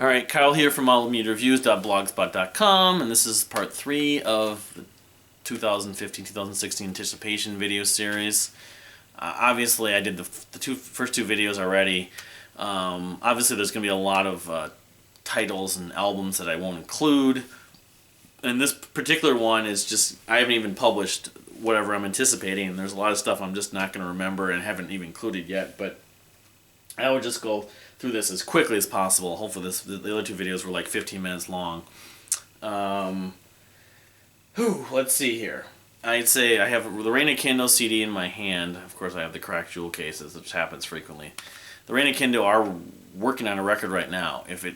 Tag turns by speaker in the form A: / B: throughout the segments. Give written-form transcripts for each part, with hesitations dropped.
A: All right, Kyle here from allmusic.blogspot.com, and this is part 3 of the 2015-2016 anticipation video series. Obviously, I did the first two videos already. Obviously, there's going to be a lot of titles and albums that I won't include. And this particular one is just, I haven't even published whatever I'm anticipating, and there's a lot of stuff I'm just not going to remember and haven't even included yet, but I would just go through this as quickly as possible. Hopefully the other two videos were like 15 minutes long. Let's see here. I'd say I have the Reina Kendo CD in my hand. Of course, I have the cracked jewel cases, which happens frequently. The Reina Kendo are working on a record right now. If the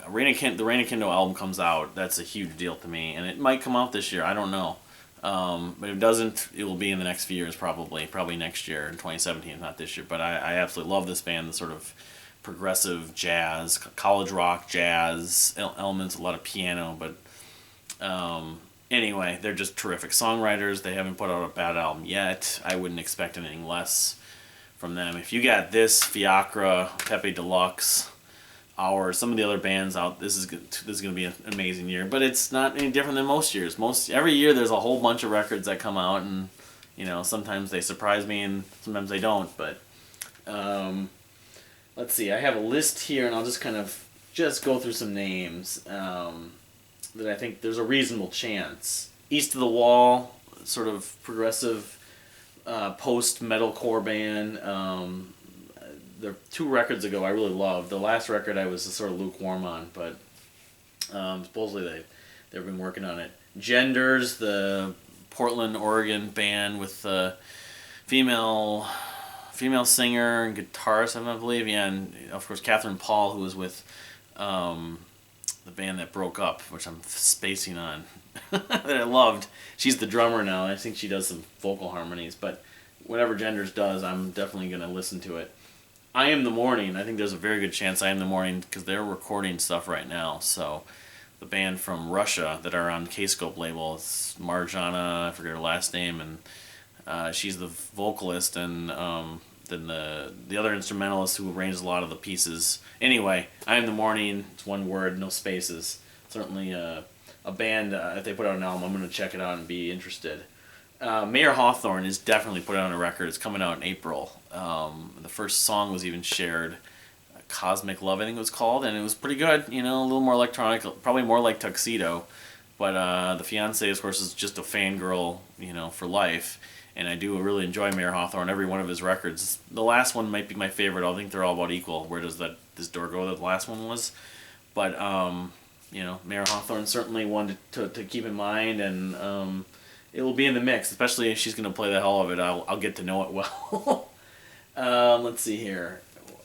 A: Reina Kendo album comes out, that's a huge deal to me, and it might come out this year. I don't know. But if it doesn't, it will be in the next few years probably next year in 2017, not this year. But I absolutely love this band, the sort of progressive jazz, college rock jazz elements, a lot of piano. But anyway, they're just terrific songwriters. They haven't put out a bad album yet. I wouldn't expect anything less from them. If you got this, Fiacre, Pepe Deluxe, or some of the other bands out, this is going to be an amazing year. But it's not any different than most years. Every year there's a whole bunch of records that come out, and sometimes they surprise me and sometimes they don't. But let's see. I have a list here, and I'll just kind of go through some names that I think there's a reasonable chance. East of the Wall, sort of progressive post metalcore band. There 2 records ago I really loved. The last record I was sort of lukewarm on, but supposedly they've been working on it. Genders, the Portland, Oregon band with the female singer and guitarist, I believe. Yeah, and of course Catherine Paul, who was with the band that broke up, which I'm spacing on, that I loved. She's the drummer now. I think she does some vocal harmonies, but whatever Genders does, I'm definitely going to listen to it. I Am the Morning, I think there's a very good chance I Am the Morning, because they're recording stuff right now. So the band from Russia that are on K-Scope label, it's Marjana, I forget her last name, and she's the vocalist, and then the other instrumentalist who arranged a lot of the pieces. Anyway, I Am the Morning, it's one word, no spaces. Certainly a band, if they put out an album, I'm going to check it out and be interested. Mayer Hawthorne is definitely put out on a record. It's coming out in April. The first song was even shared, Cosmic Love, I think it was called, and it was pretty good. A little more electronic, probably more like Tuxedo. But the fiance, of course, is just a fangirl, for life. And I do really enjoy Mayer Hawthorne, every one of his records. The last one might be my favorite. I think they're all about equal. Where does this door go? The last one was. But, Mayer Hawthorne certainly one to keep in mind, and it will be in the mix, especially if she's going to play the hell of it. I'll get to know it well. Let's see here.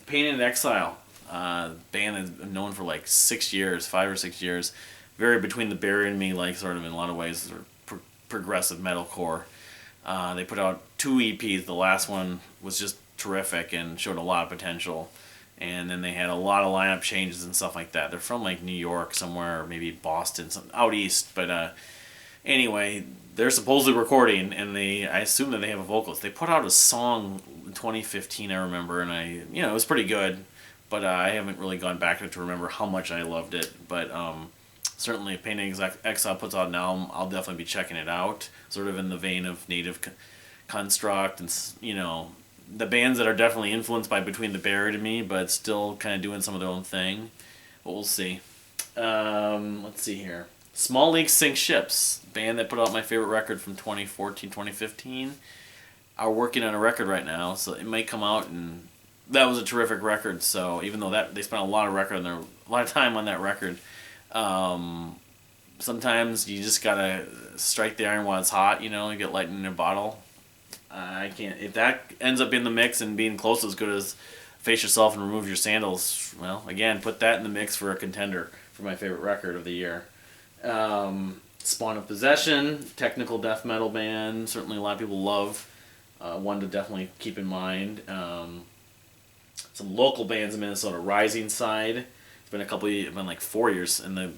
A: Painted in Exile, band that's been known for like 6 years, 5 or 6 years. Very Between the Buried and Me, like sort of in a lot of ways, sort of progressive metalcore. They put out 2 EPs. The last one was just terrific and showed a lot of potential. And then they had a lot of lineup changes and stuff like that. They're from like New York somewhere, or maybe Boston, out east. But anyway, they're supposedly recording, and I assume that they have a vocalist. They put out a song in 2015, I remember, and it was pretty good, but I haven't really gone back to remember how much I loved it. But certainly, if Painted in Exile puts out an album, I'll definitely be checking it out. Sort of in the vein of Native Construct and the bands that are definitely influenced by Between the Buried and Me, but still kind of doing some of their own thing. But we'll see. Let's see here. Small Leaks Sink Ships, band that put out my favorite record from 2014, 2015, are working on a record right now, so it might come out, and that was a terrific record. So even though they spent a lot of time on that record, sometimes you just gotta strike the iron while it's hot. You get lightning in a bottle. I can't. If that ends up in the mix and being close as good as Face Yourself and Remove Your Sandals, well, again, put that in the mix for a contender for my favorite record of the year. Spawn of Possession, technical death metal band, certainly a lot of people love, one to definitely keep in mind. Some local bands in Minnesota, Rising Side, it's been like 4 years, and they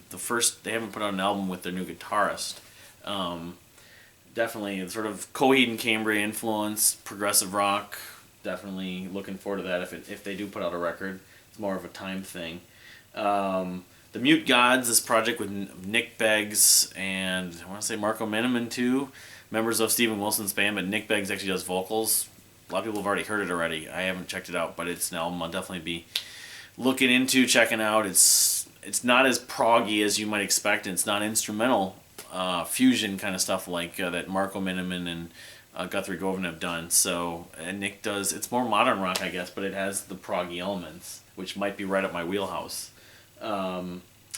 A: haven't put out an album with their new guitarist. Definitely sort of Coheed and Cambria influence, progressive rock, definitely looking forward to that if they do put out a record. It's more of a time thing. The Mute Gods, this project with Nick Beggs and I want to say Marco Miniman too, members of Steven Wilson's band, but Nick Beggs actually does vocals. A lot of people have already heard it already. I haven't checked it out, but it's an album I'll definitely be looking into, checking out. It's not as proggy as you might expect, and it's not instrumental fusion kind of stuff like that Marco Miniman and Guthrie Govan have done. So, and Nick does, it's more modern rock, I guess, but it has the proggy elements, which might be right up my wheelhouse.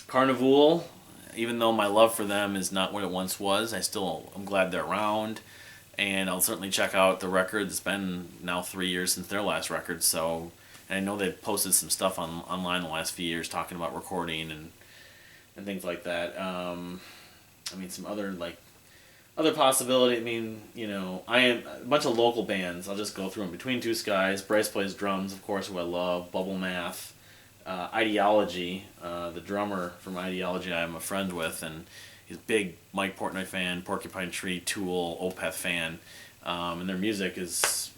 A: Carnival, even though my love for them is not what it once was, I'm glad they're around, and I'll certainly check out the record. It's been now 3 years since their last record, so, and I know they've posted some stuff online the last few years talking about recording and things like that. Some other possibility. I am a bunch of local bands. I'll just go through them. Between Two Skies, Bryce plays drums, of course, who I love. Bubble Math. Ideology, the drummer from Ideology I'm a friend with, and he's a big Mike Portnoy fan, Porcupine Tree, Tool, Opeth fan, and their music is,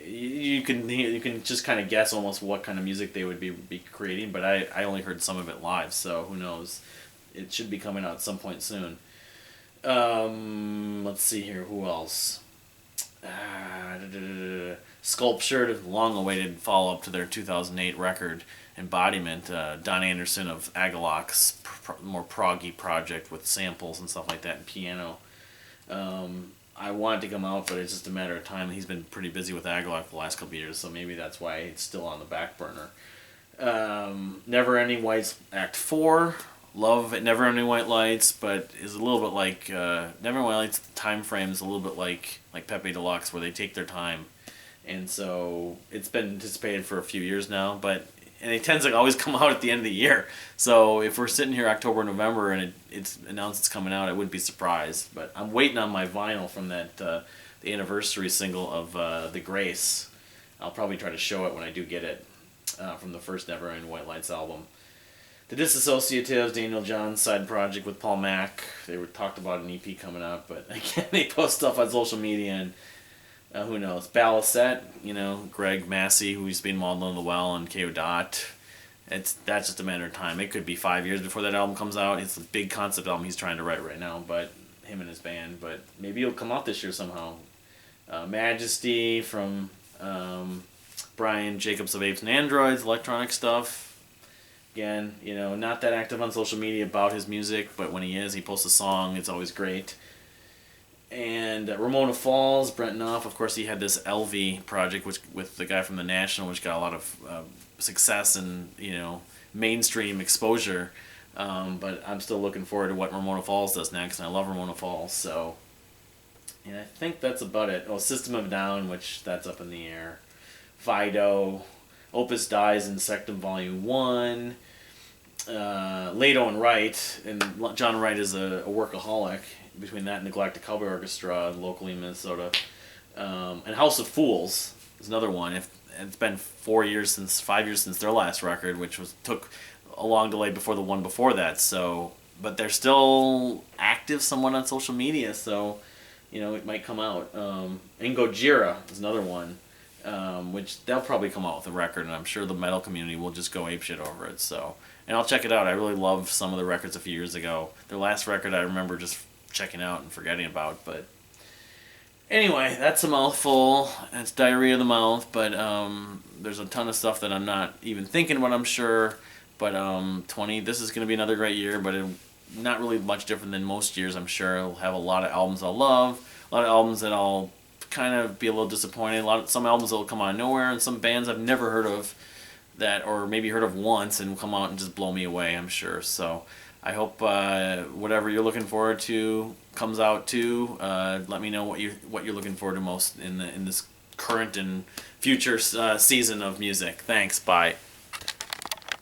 A: you can just kind of guess almost what kind of music they would be creating, but I only heard some of it live, so who knows. It should be coming out at some point soon. Let's see here, who else? Sculptured, long-awaited follow-up to their 2008 record, Embodiment. Don Anderson of Agalock's more proggy project with samples and stuff like that and piano. I want it to come out, but it's just a matter of time. He's been pretty busy with Agalock the last couple of years, so maybe that's why it's still on the back burner. Never Ending Whites Act 4. Love Never Ending White Lights, but is a little bit like Never Ending White Lights. The time frame is a little bit like Pepe Deluxe, where they take their time, and so it's been anticipated for a few years now. And it tends to always come out at the end of the year. So if we're sitting here October, November, and it's announced it's coming out, I wouldn't be surprised. But I'm waiting on my vinyl from that the anniversary single of The Grace. I'll probably try to show it when I do get it from the first Never Ending White Lights album. The Disassociatives, Daniel John's side project with Paul Mack. They were talked about an EP coming out, but again, they post stuff on social media, and who knows? Balisette, Greg Massey, who's been Maudlin the Well, and K.O. Dot. That's just a matter of time. It could be 5 years before that album comes out. It's a big concept album he's trying to write right now, but him and his band. But maybe it'll come out this year somehow. Majesty from Brian Jacobs of Apes and Androids, electronic stuff. Again, not that active on social media about his music, but when he is, he posts a song. It's always great. And Ramona Falls, Brent Knopf, of course, he had this LV project with the guy from The National, which got a lot of success and, mainstream exposure. But I'm still looking forward to what Ramona Falls does next, and I love Ramona Falls, so. And I think that's about it. Oh, System of a Down, which that's up in the air. Fido, Opus Dies Insectum Volume 1. Lado and Wright, and John Wright is a workaholic. Between that and the Galactic Cowboy Orchestra locally in Minnesota. And House of Fools is another one. It's been 5 years since their last record, which took a long delay before the one before that. So, but they're still active somewhat on social media, so it might come out. And Gojira is another one, which they'll probably come out with a record, and I'm sure the metal community will just go apeshit over it. So, and I'll check it out. I really loved some of the records a few years ago. Their last record I remember just checking out and forgetting about, but anyway, that's a mouthful. It's diarrhea of the mouth, but there's a ton of stuff that I'm not even thinking about, I'm sure. But this is going to be another great year, but not really much different than most years, I'm sure. I'll have a lot of albums I'll love, a lot of albums that I'll kind of be a little disappointed, some albums that will come out of nowhere, and some bands I've never heard of or maybe heard of once and come out and just blow me away, I'm sure. So I hope whatever you're looking forward to comes out too. Let me know what you're looking forward to most in this current and future season of music. Thanks. Bye.